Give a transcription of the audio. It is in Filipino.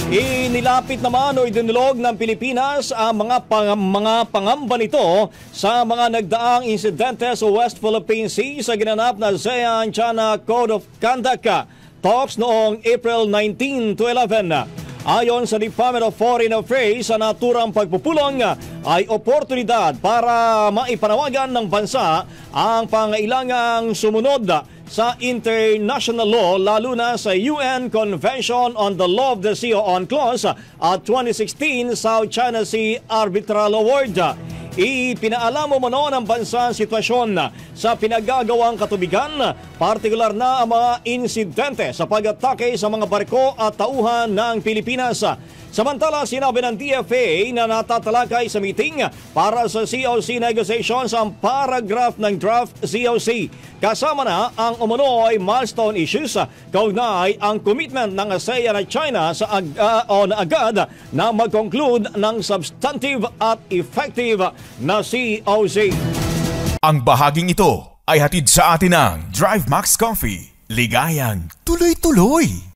Inilapit naman o idinulog ng Pilipinas ang mga pangamba nito sa mga nagdaang insidente sa West Philippine Sea sa ginanap na ASEAN-China Code of Conduct talks noong April 19 to 11. Ayon sa Department of Foreign Affairs, sa naturang pagpupulong ay oportunidad para maipanawagan ng bansa ang pangailangang sumunod sa international law, lalo na sa UN Convention on the Law of the Sea o UNCLOS at 2016 South China Sea Arbitral Award. Ipinaalam mo ng bansa ang sitwasyon sa pinagagawang katubigan, partikular na ang mga insidente sa pag-atake sa mga barko at tauhan ng Pilipinas. Samantala, sinabi ng DFA na natatalakay sa meeting para sa COC negotiations ang paragraph ng draft COC. Kasama na ang umunoy milestone issues, kaugnay ang commitment ng ASEAN at China sa agad na mag-conclude ng substantive at effective na COC. Ang bahaging ito ay hatid sa atin ng Drive Max Coffee. Ligayang tuloy-tuloy!